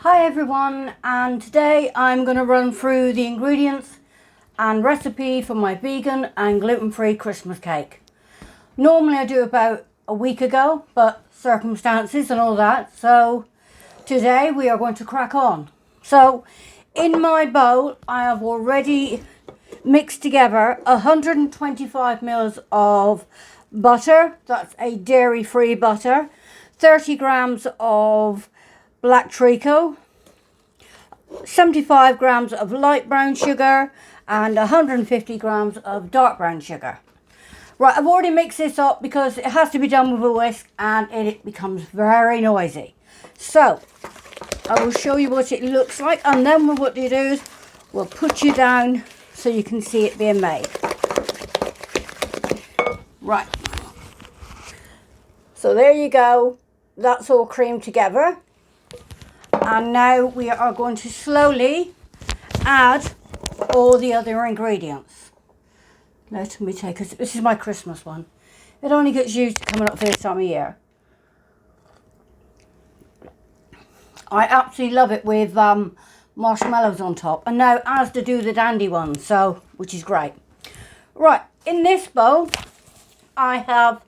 Hi everyone, and today I'm going to run through the ingredients and recipe for my vegan and gluten-free Christmas cake. Normally I do about a week ago, but circumstances and all that, so today we are going to crack on. So in my bowl I have already mixed together 125 mils of butter, that's a dairy-free butter, 30 grams of black treacle, 75 grams of light brown sugar and 150 grams of dark brown sugar. Right, I've already mixed this up because it has to be done with a whisk and it becomes very noisy. So I will show you what it looks like, and then what you do is we'll put you down so you can see it being made. Right, so there you go, that's all creamed together. And now we are going to slowly add all the other ingredients. Let me take this. This is my Christmas one. It only gets used coming up for this time of year. I absolutely love it with marshmallows on top. And now Asda do the dandy ones, so which is great. Right, in this bowl I have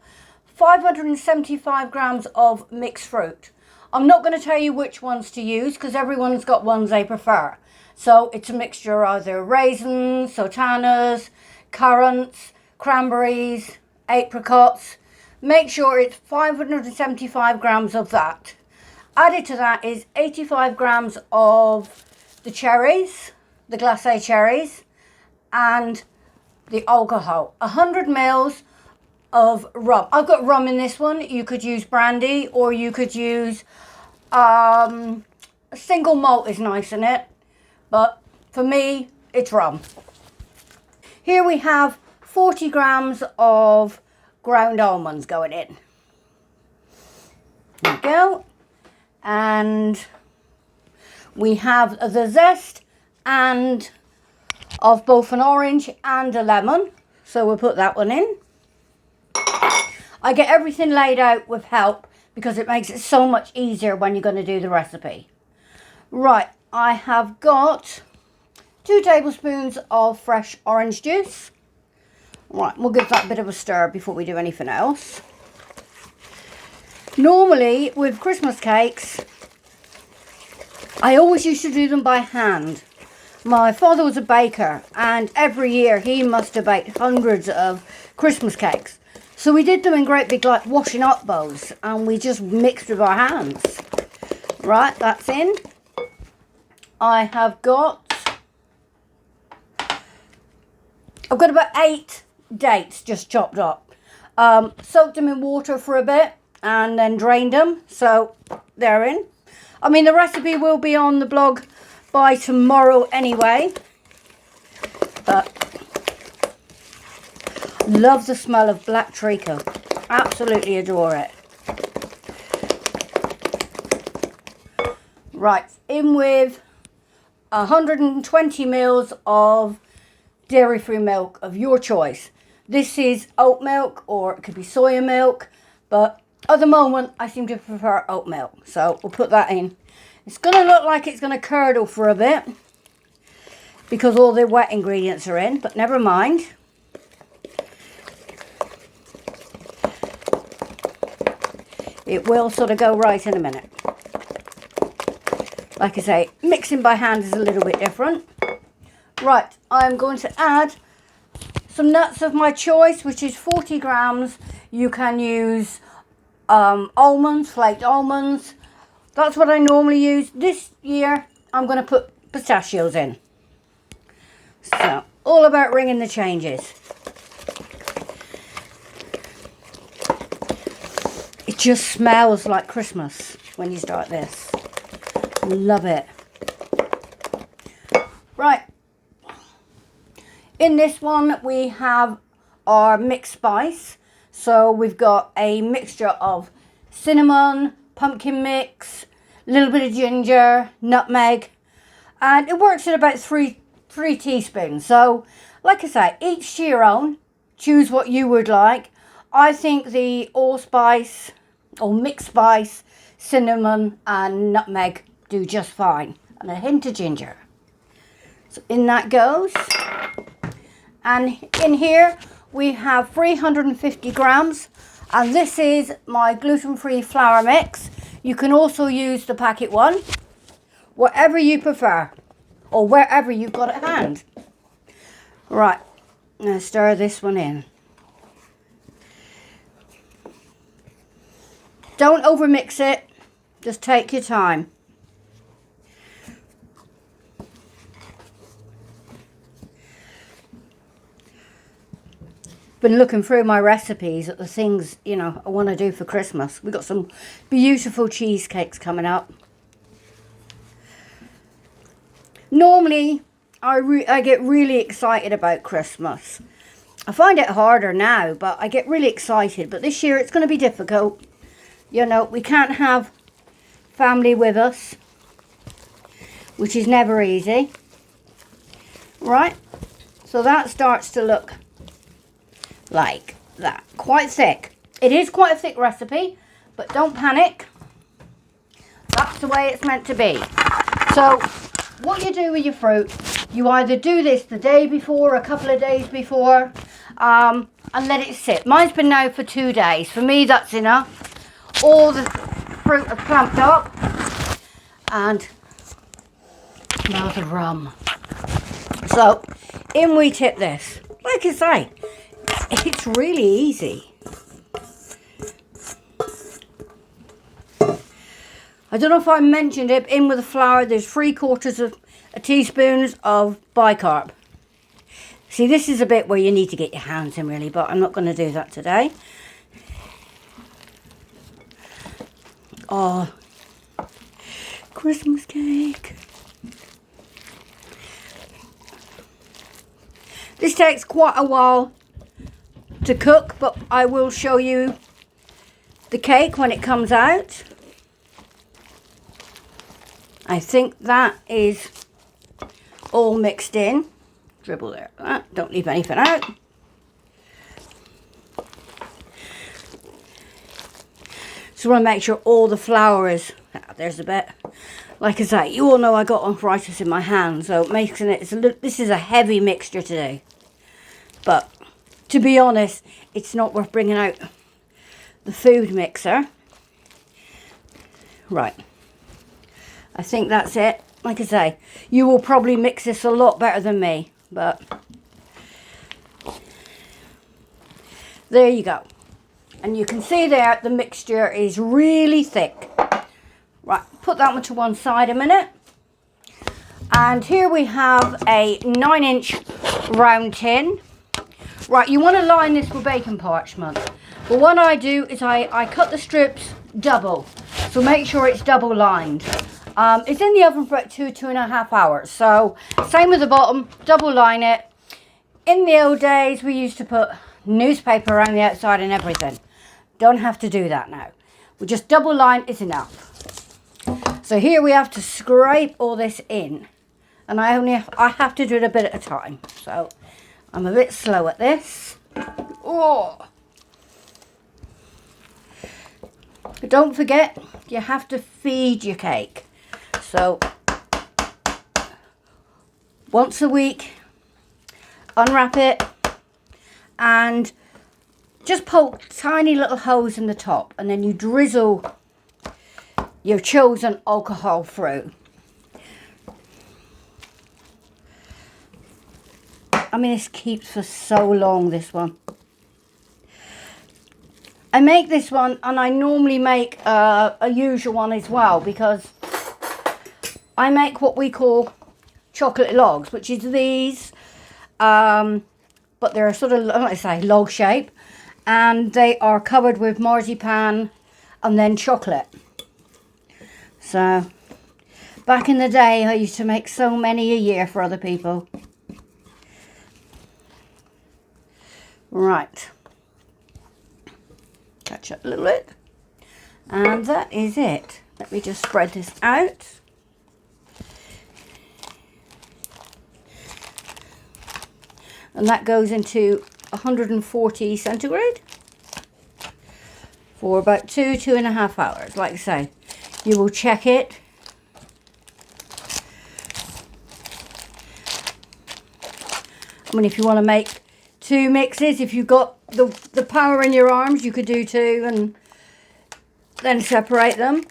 575 grams of mixed fruit. I'm not going to tell you which ones to use because everyone's got ones they prefer. So it's a mixture of either raisins, sultanas, currants, cranberries, apricots. Make sure it's 575 grams of that. Added to that is 85 grams of the cherries, the glacé cherries, and the alcohol. 100 mils of rum. I've got rum in this one. You could use brandy or you could use a single malt is nice in it, but for me it's rum. Here we have 40 grams of ground almonds going in. There we go. And we have the zest and of both an orange and a lemon, so we'll put that one in. I get everything laid out with help because it makes it so much easier when you're going to do the recipe. Right, I have got 2 tablespoons of fresh orange juice. Right, we'll give that a bit of a stir before we do anything else. Normally with Christmas cakes, I always used to do them by hand. My father was a baker and every year he must have baked hundreds of Christmas cakes. So we did them in great big like washing up bowls and we just mixed with our hands. Right, that's in. I've got about 8 dates just chopped up. Soaked them in water for a bit and then drained them. So they're in. I mean, the recipe will be on the blog by tomorrow anyway. But love the smell of black treacle. Absolutely adore it. Right, in with 120 mils of dairy-free milk of your choice. This is oat milk or it could be soya milk, but at the moment I seem to prefer oat milk. So we'll put that in. It's going to look like it's going to curdle for a bit because all the wet ingredients are in, but never mind. It will sort of go right in a minute. Like I say, mixing by hand is a little bit different. Right, I'm going to add some nuts of my choice, which is 40 grams. You can use almonds, flaked almonds. That's what I normally use. This year, I'm going to put pistachios in. So, all about ringing the changes. It just smells like Christmas when you start this. Love it. Right. In this one we have our mixed spice. So we've got a mixture of cinnamon, pumpkin mix, a little bit of ginger, nutmeg. And it works at about three teaspoons. So like I say, each to your own. Choose what you would like. I think the allspice or mixed spice, cinnamon and nutmeg do just fine. And a hint of ginger. So in that goes. And in here we have 350 grams. And this is my gluten-free flour mix. You can also use the packet one, whatever you prefer, or wherever you've got it at hand. Right, now stir this one in. Don't overmix it, just take your time. Been looking through my recipes at the things, you know, I want to do for Christmas. We've got some beautiful cheesecakes coming up. Normally, I get really excited about Christmas. I find it harder now, but I get really excited. But this year, it's going to be difficult. You know, we can't have family with us, which is never easy. Right? So that starts to look like that. Quite thick. It is quite a thick recipe, but don't panic. That's the way it's meant to be. So what you do with your fruit, you either do this the day before, a couple of days before, and let it sit. Mine's been now for 2 days. For me, that's enough. All the fruit are clamped up, and smells of rum. So in we tip this. Like I say, it's really easy. I don't know if I mentioned it, in with the flour, there's 3/4 of a teaspoon of bicarb. See, this is a bit where you need to get your hands in really, but I'm not going to do that today. Oh, Christmas cake. This takes quite a while to cook, but I will show you the cake when it comes out. I think that is all mixed in. Dribble there. Don't leave anything out. Just want to make sure all the flour is... there's a bit. Like I say, you all know I got arthritis in my hand, so making it... this is a heavy mixture today. But to be honest, it's not worth bringing out the food mixer. Right. I think that's it. Like I say, you will probably mix this a lot better than me, but there you go. And you can see there the mixture is really thick. Right, put that one to one side a minute. And here we have a 9-inch round tin. Right, you want to line this with bacon parchment. But what I do is I cut the strips double. So make sure it's double lined. It's in the oven for about 2.5 hours. So same with the bottom, double line it. In the old days, we used to put newspaper around the outside and everything. Don't have to do that now. We just double line is enough. So here we have to scrape all this in. And I have to do it a bit at a time. So I'm a bit slow at this. Oh. But don't forget, you have to feed your cake. So once a week, unwrap it and just poke tiny little holes in the top, and then you drizzle your chosen alcohol through. I mean, this keeps for so long, this one. I make this one, and I normally make a usual one as well, because I make what we call chocolate logs, which is these, but they're sort of, like I say, log shape, and they are covered with marzipan and then chocolate. So back in the day, I used to make so many a year for other people. Right. Catch up a little bit. And that is it. Let me just spread this out. And that goes into 140 centigrade for about 2.5 hours. Like I say, you will check it I mean, if you want to make 2 mixes, if you've got the power in your arms, you could do 2 and then separate them.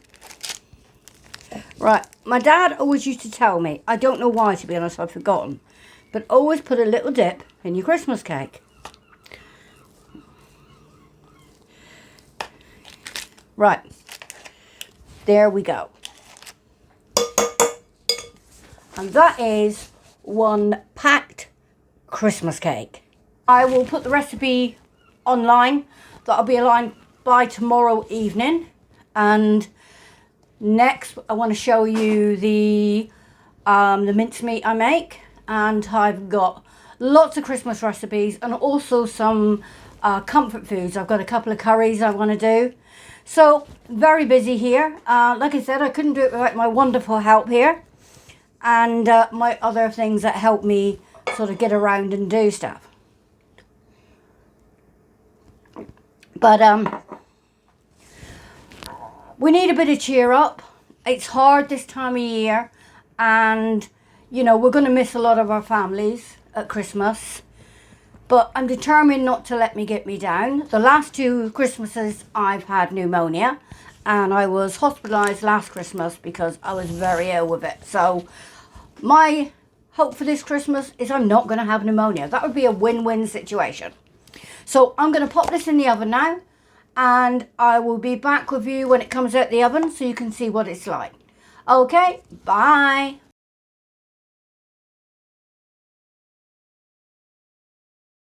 Right, my dad always used to tell me, I don't know why, to be honest, I've forgotten, but always put a little dip in your Christmas cake. Right, there we go. And that is 1 packed Christmas cake. I will put the recipe online. That'll be online by tomorrow evening. And next, I want to show you the mincemeat I make. And I've got lots of Christmas recipes and also some comfort foods. I've got a couple of curries I want to do. So, very busy here. Like I said, I couldn't do it without my wonderful help here. And my other things that help me sort of get around and do stuff. But we need a bit of cheer up. It's hard this time of year, and you know, we're going to miss a lot of our families at Christmas. But I'm determined not to let me get me down. The last 2 Christmases I've had pneumonia, and I was hospitalised last Christmas because I was very ill with it. So my hope for this Christmas is I'm not going to have pneumonia. That would be a win-win situation. So I'm going to pop this in the oven now, and I will be back with you when it comes out the oven so you can see what it's like. Okay, bye.